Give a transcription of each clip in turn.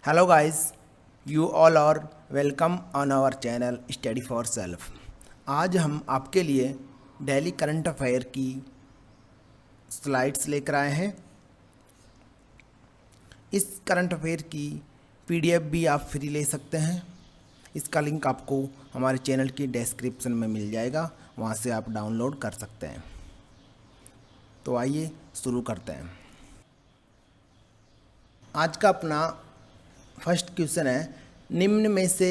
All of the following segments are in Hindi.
Hello guys, you all are welcome on our channel Study for Self। आज हम आपके लिए डेली करंट अफेयर की स्लाइड्स लेकर आए हैं। इस करंट अफेयर की पीडीएफ भी आप फ्री ले सकते हैं। इसका लिंक आपको हमारे चैनल की डिस्क्रिप्शन में मिल जाएगा, वहाँ से आप डाउनलोड कर सकते हैं। तो आइए शुरू करते हैं। आज का अपना फर्स्ट क्वेश्चन है, निम्न में से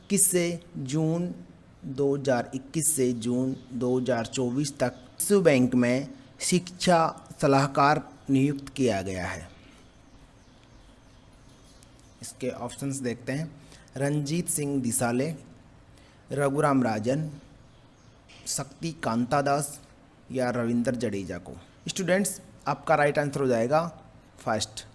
किससे जून 2021 से जून 2024 तक विश्व बैंक में शिक्षा सलाहकार नियुक्त किया गया है। इसके ऑप्शंस देखते हैं। रंजीत सिंह दिसाले, रघुराम राजन, शक्ति कांता दास या रविंद्र जडेजा को। स्टूडेंट्स, आपका राइट आंसर हो जाएगा फर्स्ट,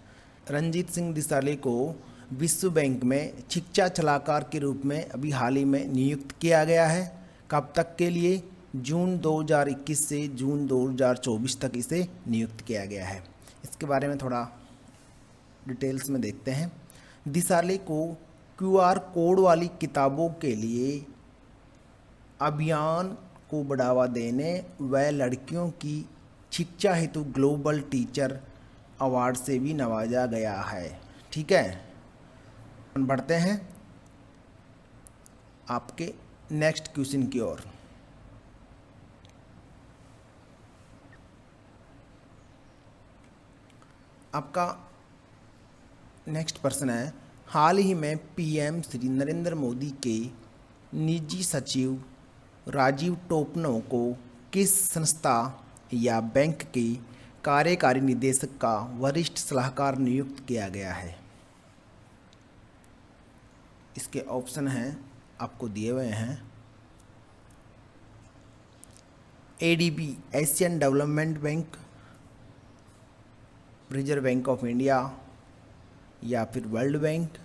रंजीत सिंह दिसाले को विश्व बैंक में शिक्षा सलाहकार के रूप में अभी हाल ही में नियुक्त किया गया है। कब तक के लिए? जून 2021 से जून 2024 तक इसे नियुक्त किया गया है। इसके बारे में थोड़ा डिटेल्स में देखते हैं। दिसाले को क्यूआर कोड वाली किताबों के लिए अभियान को बढ़ावा देने व लड़कियों की शिक्षा हेतु ग्लोबल टीचर अवार्ड से भी नवाजा गया है। ठीक है, बढ़ते हैं आपके नेक्स्ट क्वेश्चन की ओर। आपका नेक्स्ट प्रश्न है, हाल ही में पीएम श्री नरेंद्र मोदी के निजी सचिव राजीव टोपनो को किस संस्था या बैंक के कार्यकारी निदेशक का वरिष्ठ सलाहकार नियुक्त किया गया है? इसके ऑप्शन हैं आपको दिए हुए हैं। ADB Asian development bank, reserve bank of India, या फिर वर्ल्ड बैंक,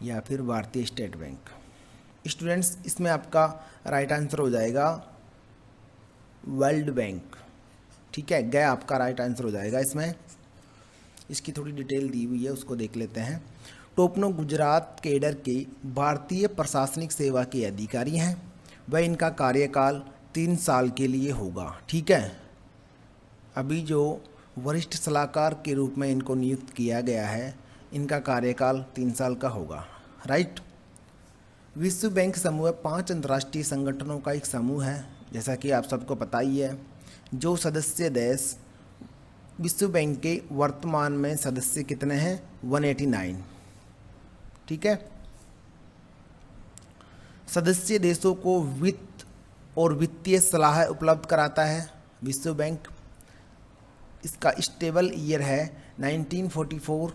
या फिर भारतीय स्टेट बैंक। स्टूडेंट्स, इसमें आपका राइट आंसर हो जाएगा वर्ल्ड बैंक। ठीक है, गया आपका राइट आंसर हो जाएगा। इसमें इसकी थोड़ी डिटेल दी हुई है, उसको देख लेते हैं। टोपनो गुजरात कैडर के भारतीय प्रशासनिक सेवा के अधिकारी हैं। वह इनका कार्यकाल 3 साल के लिए होगा। ठीक है, अभी जो वरिष्ठ सलाहकार के रूप में इनको नियुक्त किया गया है, इनका कार्यकाल 3 साल का होगा। राइट। विश्व बैंक समूह 5 अंतर्राष्ट्रीय संगठनों का एक समूह है, जैसा कि आप सबको पता ही है। जो सदस्य देश विश्व बैंक के वर्तमान में सदस्य कितने हैं? 189। ठीक है, सदस्य देशों को वित्त और वित्तीय सलाह उपलब्ध कराता है विश्व बैंक। इसका स्टेबल ईयर है 1944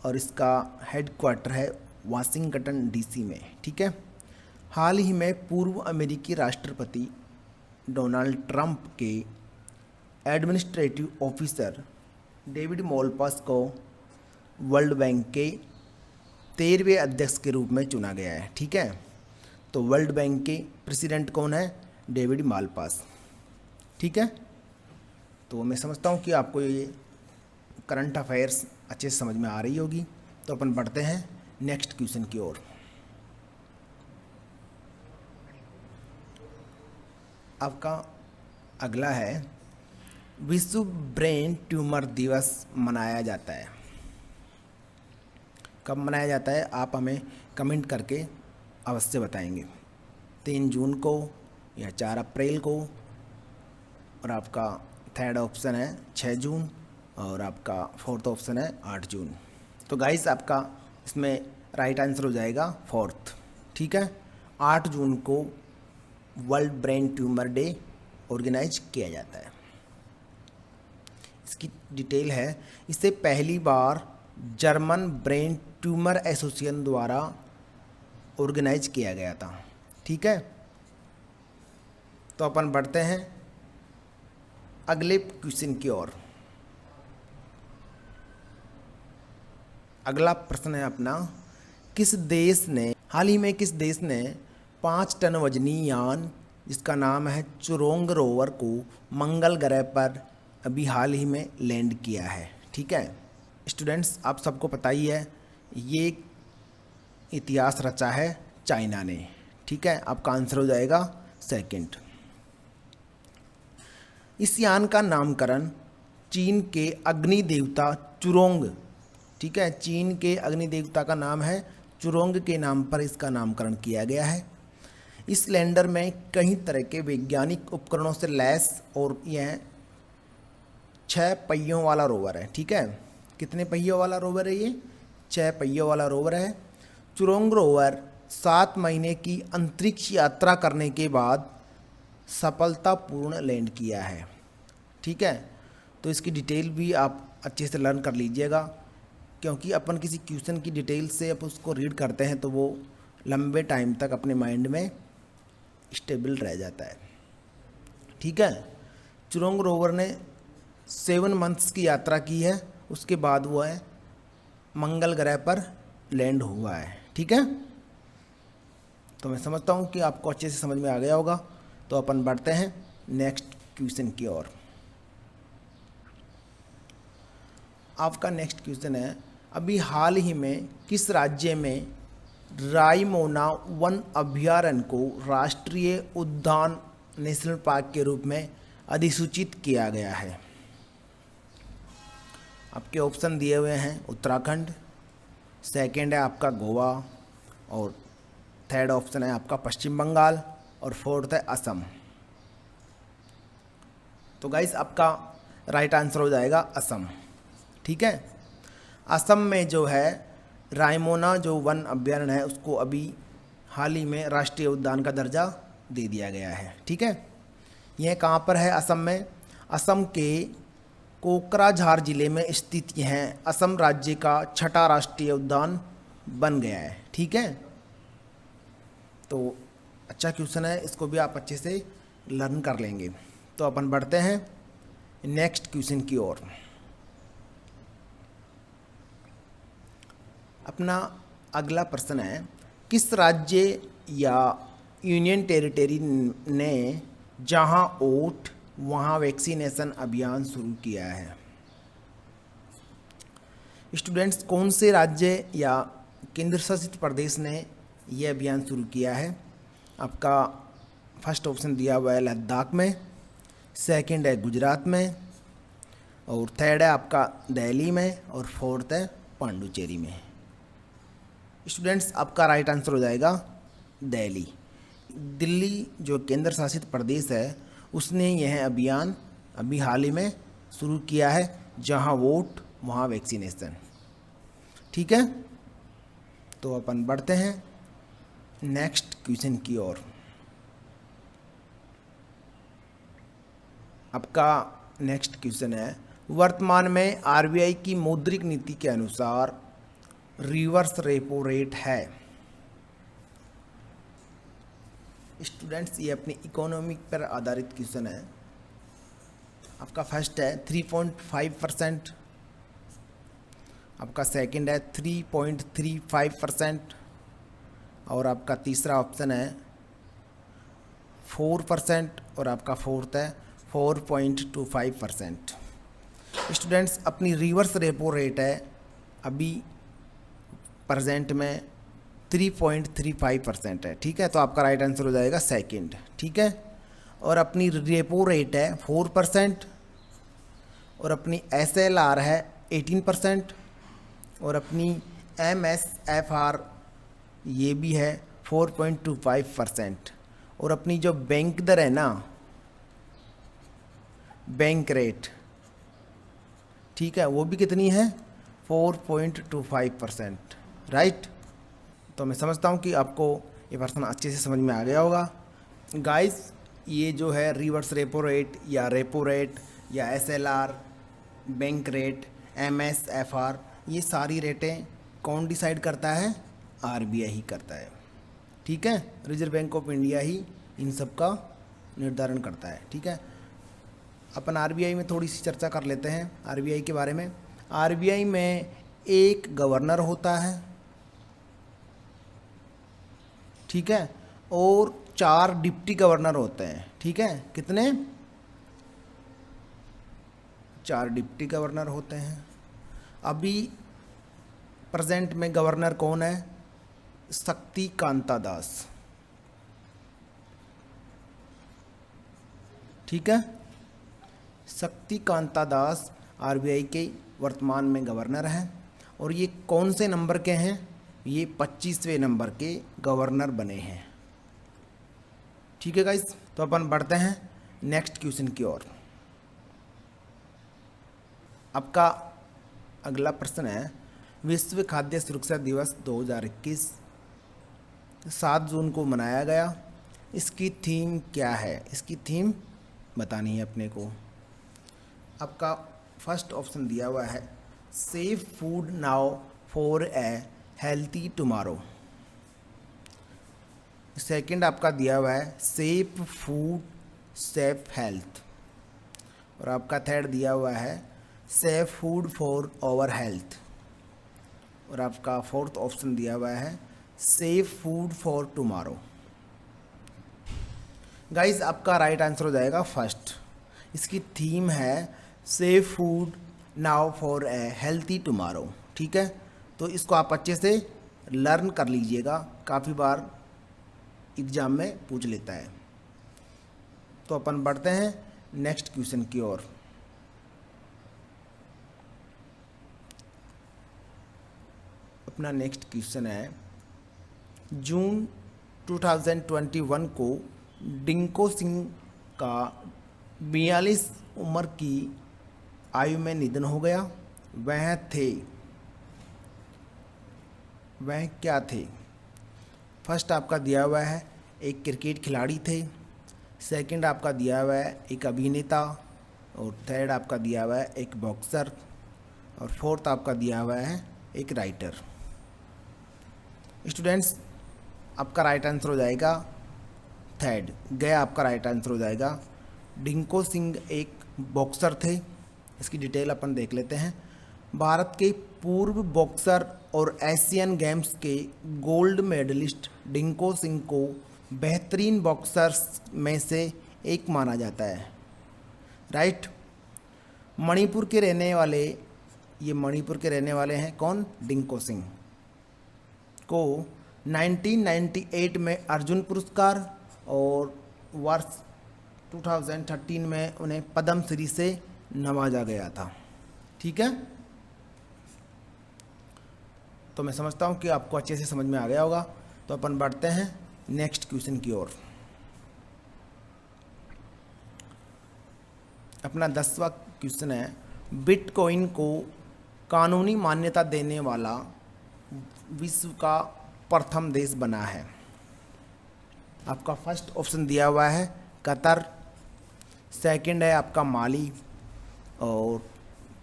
और इसका हेडक्वार्टर है वाशिंगटन डीसी में। ठीक है, हाल ही में पूर्व अमेरिकी राष्ट्रपति डोनाल्ड ट्रंप के एडमिनिस्ट्रेटिव ऑफिसर डेविड मालपास को वर्ल्ड बैंक के 13वें अध्यक्ष के रूप में चुना गया है। ठीक है, तो वर्ल्ड बैंक के प्रेसिडेंट कौन है? David Malpass. ठीक है, तो मैं समझता हूँ कि आपको ये करंट अफेयर्स अच्छे से समझ में आ रही होगी। तो अपन बढ़ते हैं नेक्स्ट क्वेश्चन की ओर। आपका अगला है, विश्व ब्रेन ट्यूमर दिवस मनाया जाता है। कब मनाया जाता है? आप हमें कमेंट करके अवश्य बताएंगे। 3 जून को या 4 अप्रैल को, और आपका थर्ड ऑप्शन है 6 जून, और आपका फोर्थ ऑप्शन है 8 जून। तो गाइस, आपका इसमें राइट आंसर हो जाएगा फोर्थ। ठीक है, 8 जून को world brain tumour day organise किया जाता है। इसकी डिटेल है, इसे पहली बार जर्मन ब्रेन ट्यूमर एसोसिएशन द्वारा ऑर्गेनाइज किया गया था। ठीक है, तो अपन बढ़ते हैं अगले क्वेश्चन की ओर। अगला प्रश्न है अपना, हाल ही में किस देश ने 5 टन वजनी यान जिसका नाम है चुरोंग रोवर को मंगल ग्रह पर अभी हाल ही में लैंड किया है? ठीक है स्टूडेंट्स, आप सबको पता ही है ये इतिहास रचा है चाइना ने। ठीक है, आपका आंसर हो जाएगा सेकंड। इस यान का नामकरण चीन के अग्नि देवता चुरोंग, ठीक है, चीन के अग्नि देवता का नाम है चुरोंग के नाम पर इसका नामकरण किया गया है। इस लैंडर में कई तरह के वैज्ञानिक उपकरणों से लैस और यह 6 पहियों वाला रोवर है। ठीक है, कितने पहियों वाला रोवर है ये? 6 पहियों वाला रोवर है। चुरोंग रोवर 7 महीने की अंतरिक्ष यात्रा करने के बाद सफलतापूर्ण लैंड किया है। ठीक है, तो इसकी डिटेल भी आप अच्छे से लर्न कर लीजिएगा, क्योंकि अपन किसी क्वेश्चन की डिटेल से आप उसको रीड करते हैं तो वो लंबे टाइम तक अपने माइंड में स्टेबल रह जाता है। ठीक है, चुरोंग रोवर ने 7 मंथ्स की यात्रा की है, उसके बाद वो है मंगल ग्रह पर लैंड हुआ है। ठीक है, तो मैं समझता हूँ कि आपको अच्छे से समझ में आ गया होगा। तो अपन बढ़ते हैं नेक्स्ट क्वेश्चन की ओर। आपका नेक्स्ट क्वेश्चन है, अभी हाल ही में किस राज्य में रायमोना वन अभयारण्य को राष्ट्रीय उद्यान नेशनल पार्क के रूप में अधिसूचित किया गया है? आपके ऑप्शन दिए हुए हैं उत्तराखंड, सेकंड है आपका गोवा, और थर्ड ऑप्शन है आपका पश्चिम बंगाल, और फोर्थ है असम। तो गाइस आपका राइट आंसर हो जाएगा असम। ठीक है, असम में जो है रायमोना जो वन अभयारण्य है उसको अभी हाल ही में राष्ट्रीय उद्यान का दर्जा दे दिया गया है। ठीक है, यह कहाँ पर है? असम में। असम के कोकराझार जिले में स्थित यह असम राज्य का 6ठा राष्ट्रीय उद्यान बन गया है। ठीक है, तो अच्छा क्वेश्चन है, इसको भी आप अच्छे से लर्न कर लेंगे। तो अपन बढ़ते हैं नेक्स्ट क्वेश्चन की ओर। अपना अगला प्रश्न है, किस राज्य या यूनियन टेरिटरी ने जहां ओट वहां वैक्सीनेशन अभियान शुरू किया है? स्टूडेंट्स, कौन से राज्य या केंद्र शासित प्रदेश ने यह अभियान शुरू किया है? आपका फर्स्ट ऑप्शन दिया हुआ है लद्दाख में, सेकंड है गुजरात में, और थर्ड है आपका दिल्ली में, और फोर्थ है पांडुचेरी में। स्टूडेंट्स, आपका राइट आंसर हो जाएगा दिल्ली। दिल्ली जो केंद्र शासित प्रदेश है उसने यह अभियान अभी हाल ही में शुरू किया है, जहां वोट वहां वैक्सीनेशन। ठीक है, तो अपन बढ़ते हैं नेक्स्ट क्वेश्चन की ओर। आपका नेक्स्ट क्वेश्चन है, वर्तमान में आरबीआई की मौद्रिक नीति के अनुसार रिवर्स रेपो रेट है? स्टूडेंट्स, ये अपनी इकोनॉमिक पर आधारित क्वेश्चन है। आपका फर्स्ट है 3.5%, आपका सेकंड है 3.35%, और आपका तीसरा ऑप्शन है 4%, और आपका फोर्थ है 4.25%। स्टूडेंट्स, अपनी रिवर्स रेपो रेट है अभी प्रेजेंट में 3.35% है। ठीक है, तो आपका राइट आंसर हो जाएगा सेकंड। ठीक है, और अपनी रेपो रेट है 4%, और अपनी SLR है 18%, और अपनी MSFR ये भी है 4.25%, और अपनी जो बैंक दर है ना, बैंक रेट, ठीक है, वो भी कितनी है? 4.25%। राइट, तो मैं समझता हूँ कि आपको ये प्रश्न अच्छे से समझ में आ गया होगा। गाइस, ये जो है रिवर्स रेपो रेट या रेपो रेट या SLR, बैंक रेट, MSFR, ये सारी रेटें कौन डिसाइड करता है? आरबीआई ही करता है। ठीक है, रिजर्व बैंक ऑफ इंडिया ही इन सब का निर्धारण करता है। ठीक है, अपन आरबीआई में थोड़ी सी चर्चा कर लेते हैं आरबीआई के बारे में। आरबीआई में एक गवर्नर होता है, ठीक है, और 4 डिप्टी गवर्नर होते हैं। ठीक है, कितने? 4 डिप्टी गवर्नर होते हैं। अभी प्रेजेंट में गवर्नर कौन है? शक्ति कांता दास। ठीक है, शक्ति कांता दास आरबीआई के वर्तमान में गवर्नर हैं और ये कौन से नंबर के हैं? ये 25वें नंबर के गवर्नर बने हैं। ठीक है गाइस, तो अपन बढ़ते हैं नेक्स्ट क्वेश्चन की ओर। आपका अगला प्रश्न है, विश्व खाद्य सुरक्षा दिवस 2021 7 जून को मनाया गया। इसकी थीम क्या है? इसकी थीम बतानी है अपने को। आपका फर्स्ट ऑप्शन दिया हुआ है safe food now for a healthy tomorrow. Second आपका दिया हुआ है सेफ फूड सेफ हेल्थ। और आपका थर्ड दिया हुआ है safe food for our health. और आपका फोर्थ ऑप्शन दिया हुआ है safe food for tomorrow. Guys, आपका राइट आंसर हो जाएगा फर्स्ट। इसकी थीम है safe food now for a healthy tomorrow. ठीक है, तो इसको आप अच्छे से लर्न कर लीजिएगा, काफ़ी बार एग्जाम में पूछ लेता है। तो अपन बढ़ते हैं नेक्स्ट क्वेश्चन की ओर। अपना नेक्स्ट क्वेश्चन है, जून 2021 को डिंको सिंह का 42 उम्र की आयु में निधन हो गया। वह क्या थे? फर्स्ट आपका दिया हुआ है एक क्रिकेट खिलाड़ी थे। सेकंड आपका दिया हुआ है एक अभिनेता। और थर्ड आपका दिया हुआ है एक बॉक्सर। और फोर्थ आपका दिया हुआ है एक राइटर। स्टूडेंट्स, आपका राइट आंसर हो जाएगा थर्ड, गया आपका राइट आंसर हो जाएगा। डिंको सिंह एक बॉक्सर थे। इसकी डिटेल अपन देख लेते हैं। भारत के पूर्व बॉक्सर और एशियन गेम्स के गोल्ड मेडलिस्ट डिंको सिंह को बेहतरीन बॉक्सर्स में से एक माना जाता है। राइट, मणिपुर के रहने वाले हैं कौन? डिंको सिंह को 1998 में अर्जुन पुरस्कार और वर्ष 2013 में उन्हें पद्म श्री से नवाजा गया था। ठीक है, तो मैं समझता हूँ कि आपको अच्छे से समझ में आ गया होगा। तो अपन बढ़ते हैं नेक्स्ट क्वेश्चन की ओर। अपना 10वां क्वेश्चन है, बिटकॉइन को कानूनी मान्यता देने वाला विश्व का प्रथम देश बना है। आपका फर्स्ट ऑप्शन दिया हुआ है कतर। सेकंड है आपका माली। और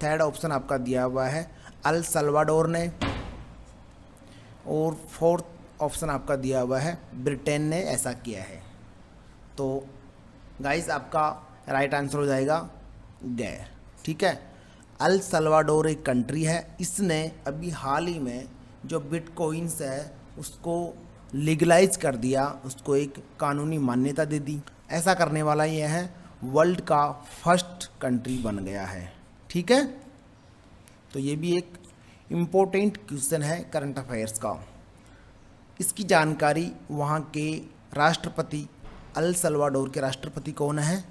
थर्ड ऑप्शन आपका दिया हुआ है अल सल्वाडोर ने। और फोर्थ ऑप्शन आपका दिया हुआ है ब्रिटेन ने ऐसा किया है। तो गाइस, आपका राइट आंसर हो जाएगा गैर। ठीक है, अल सल्वाडोर एक कंट्री है। इसने अभी हाल ही में जो बिटकॉइंस है उसको लीगलाइज कर दिया, उसको एक कानूनी मान्यता दे दी। ऐसा करने वाला ये है वर्ल्ड का फर्स्ट कंट्री बन गया है। ठीक है, तो ये भी एक इम्पोर्टेंट क्वेश्चन है करंट अफेयर्स का। इसकी जानकारी वहाँ के राष्ट्रपति, अल सल्वाडोर के राष्ट्रपति कौन है?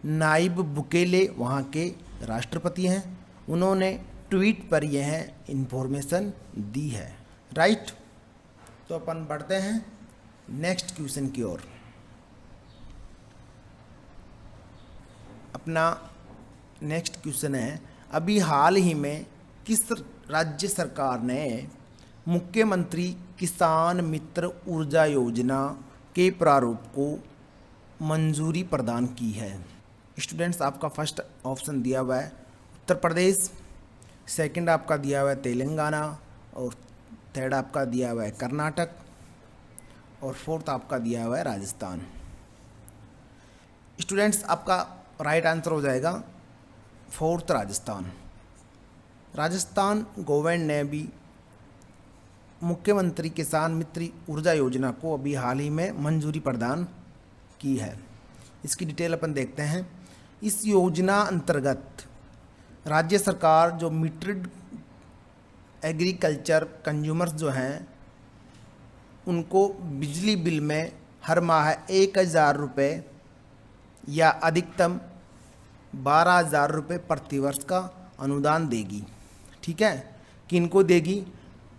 नाइब बुकेले वहाँ के राष्ट्रपति हैं। उन्होंने ट्वीट पर यह इन्फॉर्मेशन दी है। राइट, तो अपन बढ़ते हैं नेक्स्ट क्वेश्चन की ओर। अपना नेक्स्ट क्वेश्चन है, अभी हाल ही में किस राज्य सरकार ने मुख्यमंत्री किसान मित्र ऊर्जा योजना के प्रारूप को मंजूरी प्रदान की है? स्टूडेंट्स, आपका फर्स्ट ऑप्शन दिया हुआ है उत्तर प्रदेश। सेकंड आपका दिया हुआ है तेलंगाना। और थर्ड आपका दिया हुआ है कर्नाटक। और फोर्थ आपका दिया हुआ है राजस्थान। स्टूडेंट्स, आपका राइट आंसर हो जाएगा फोर्थ राजस्थान। राजस्थान गवर्नमेंट ने भी मुख्यमंत्री किसान मित्र ऊर्जा योजना को अभी हाल ही में मंजूरी प्रदान की है। इसकी डिटेल अपन देखते हैं। इस योजना अंतर्गत राज्य सरकार जो मिट्रिड एग्रीकल्चर कंज्यूमर्स जो हैं उनको बिजली बिल में हर माह 1,000 रुपये या अधिकतम 12,000 रुपये प्रति वर्ष का अनुदान देगी। ठीक है, किनको देगी?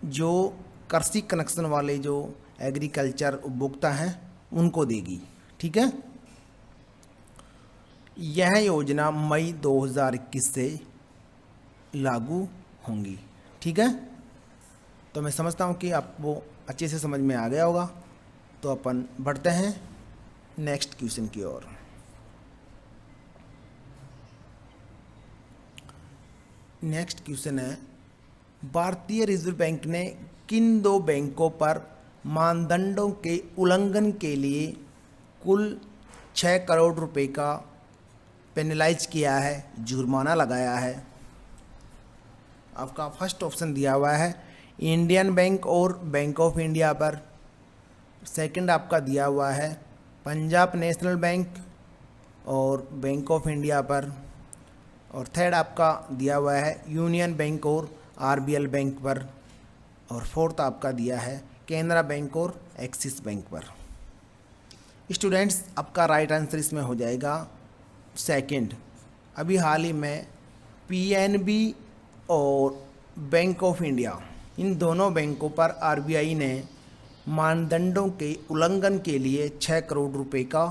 जो कृषि कनेक्शन वाले जो एग्रीकल्चर उपभोक्ता हैं उनको देगी। ठीक है, यह योजना मई 2021 से लागू होंगी। ठीक है, तो मैं समझता हूँ कि आपको अच्छे से समझ में आ गया होगा। तो अपन बढ़ते हैं नेक्स्ट क्वेश्चन की ओर। नेक्स्ट क्वेश्चन है, भारतीय रिजर्व बैंक ने किन दो बैंकों पर मानदंडों के उल्लंघन के लिए कुल 6 करोड़ रुपए का पेनलाइज किया है, जुर्माना लगाया है? आपका फर्स्ट ऑप्शन दिया हुआ है इंडियन बैंक और बैंक ऑफ इंडिया पर। सेकंड आपका दिया हुआ है पंजाब नेशनल बैंक और बैंक ऑफ इंडिया पर। और थर्ड आपका दिया हुआ है यूनियन बैंक और आरबीएल बैंक पर। और फोर्थ आपका दिया है केनरा बैंक और एक्सिस बैंक पर। स्टूडेंट्स, आपका राइट आंसर इसमें हो जाएगा सेकंड। अभी हाल ही में पीएनबी और बैंक ऑफ इंडिया, इन दोनों बैंकों पर आरबीआई ने मानदंडों के उल्लंघन के लिए 6 करोड़ रुपए का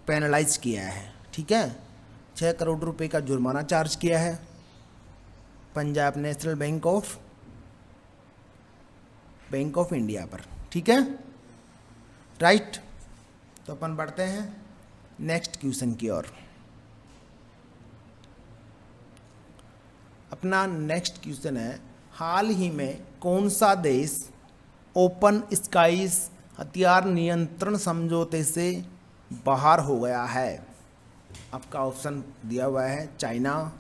पेनलाइज किया है। ठीक है, 6 करोड़ रुपए का जुर्माना चार्ज किया है Punjab national bank of India पर। ठीक है, राइट। तो अपन बढ़ते हैं नेक्स्ट क्वेश्चन की ओर। अपना नेक्स्ट क्वेश्चन है, हाल ही में कौन सा देश ओपन स्काईज हथियार नियंत्रण समझौते से बाहर हो गया है? आपका ऑप्शन दिया हुआ है चाइना,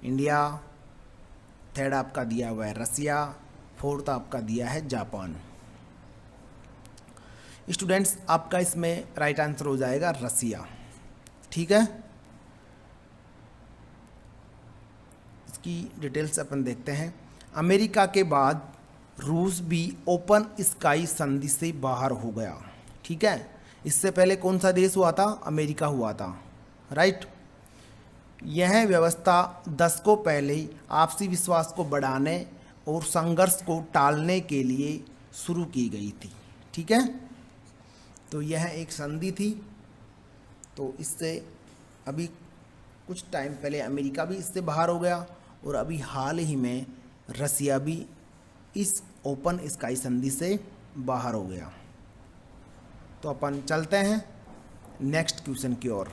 इंडिया, थर्ड आपका दिया हुआ है रसिया, फोर्थ आपका दिया है जापान। स्टूडेंट्स, आपका इसमें राइट आंसर हो जाएगा रसिया। ठीक है, इसकी डिटेल्स अपन देखते हैं। अमेरिका के बाद रूस भी ओपन स्काई संधि से बाहर हो गया। ठीक है, इससे पहले कौन सा देश हुआ था? अमेरिका हुआ था, राइट। यह व्यवस्था दशकों पहले आपसी विश्वास को बढ़ाने और संघर्ष को टालने के लिए शुरू की गई थी। ठीक है, तो यह एक संधि थी। तो इससे अभी कुछ टाइम पहले अमेरिका भी इससे बाहर हो गया और अभी हाल ही में रसिया भी इस ओपन स्काई संधि से बाहर हो गया। तो अपन चलते हैं नेक्स्ट क्वेश्चन की ओर।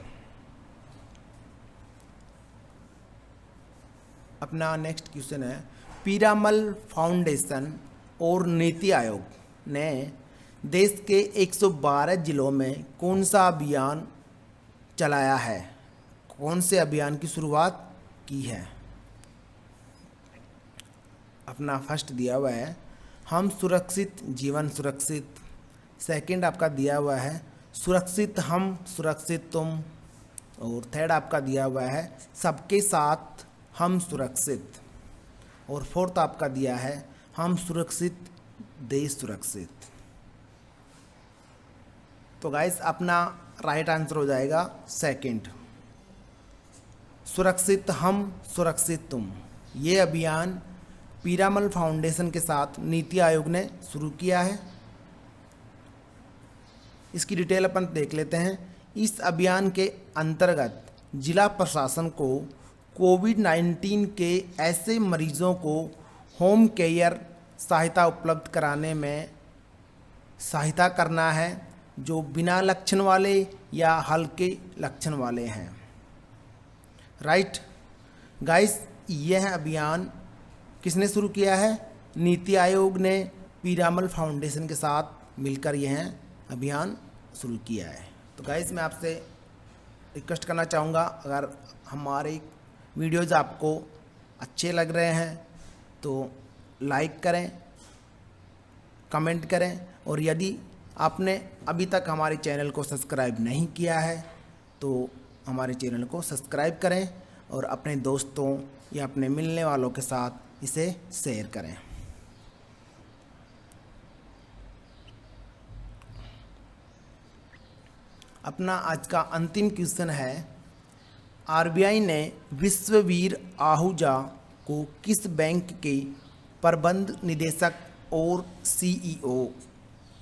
अपना नेक्स्ट क्वेश्चन है, पीरामल फाउंडेशन और नीति आयोग ने देश के 112 जिलों में कौन सा अभियान चलाया है? कौन से अभियान की शुरुआत की है? अपना फर्स्ट दिया हुआ है हम सुरक्षित जीवन सुरक्षित। सेकंड आपका दिया हुआ है सुरक्षित हम सुरक्षित तुम। और थर्ड आपका दिया हुआ है सबके साथ हम सुरक्षित। और फोर्थ आपका दिया है हम सुरक्षित देश सुरक्षित। तो गाइस, अपना राइट आंसर हो जाएगा सेकंड, सुरक्षित हम सुरक्षित तुम। ये अभियान पीरामल फाउंडेशन के साथ नीति आयोग ने शुरू किया है। इसकी डिटेल अपन देख लेते हैं। इस अभियान के अंतर्गत जिला प्रशासन को कोविड-19 के ऐसे मरीजों को होम केयर सहायता उपलब्ध कराने में सहायता करना है जो बिना लक्षण वाले या हल्के लक्षण वाले हैं। राइट गाइस, यह अभियान किसने शुरू किया है? नीति आयोग ने पीरामल फाउंडेशन के साथ मिलकर यह अभियान शुरू किया है। तो गाइस, मैं आपसे रिक्वेस्ट करना चाहूँगा, अगर हमारे वीडियोज़ आपको अच्छे लग रहे हैं तो लाइक करें, कमेंट करें, और यदि आपने अभी तक हमारे चैनल को सब्सक्राइब नहीं किया है तो हमारे चैनल को सब्सक्राइब करें और अपने दोस्तों या अपने मिलने वालों के साथ इसे शेयर करें। अपना आज का अंतिम क्वेश्चन है, आरबीआई ने विश्ववीर आहूजा को किस बैंक के प्रबंध निदेशक और सीईओ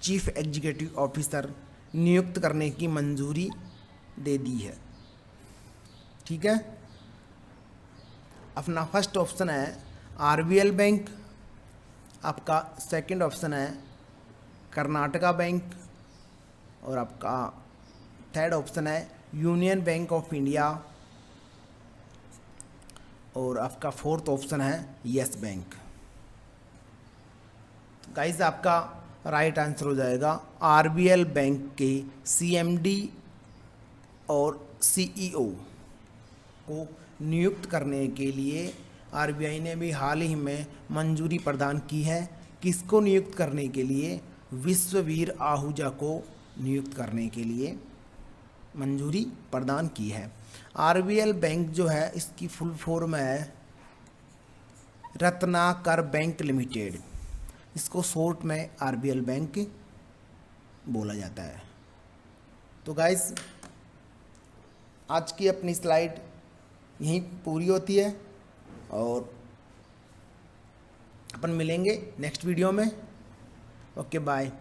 चीफ एग्जीक्यूटिव ऑफिसर नियुक्त करने की मंजूरी दे दी है? ठीक है, अपना फर्स्ट ऑप्शन है आरबीएल बैंक, आपका सेकंड ऑप्शन है कर्नाटका बैंक, और आपका थर्ड ऑप्शन है यूनियन बैंक ऑफ इंडिया, और आपका फोर्थ ऑप्शन है यस बैंक। तो गाइस आपका राइट आंसर हो जाएगा आरबीएल बैंक के सीएमडी और सीईओ को नियुक्त करने के लिए आरबीआई ने भी हाल ही में मंजूरी प्रदान की है। किसको नियुक्त करने के लिए? विश्ववीर आहूजा को नियुक्त करने के लिए मंजूरी प्रदान की है। आरबीएल बैंक जो है इसकी फुल फॉर्म है रत्नाकर बैंक लिमिटेड, इसको शॉर्ट में आरबीएल बैंक बोला जाता है। तो गाइस आज की अपनी स्लाइड यहीं पूरी होती है और अपन मिलेंगे नेक्स्ट वीडियो में। Okay bye.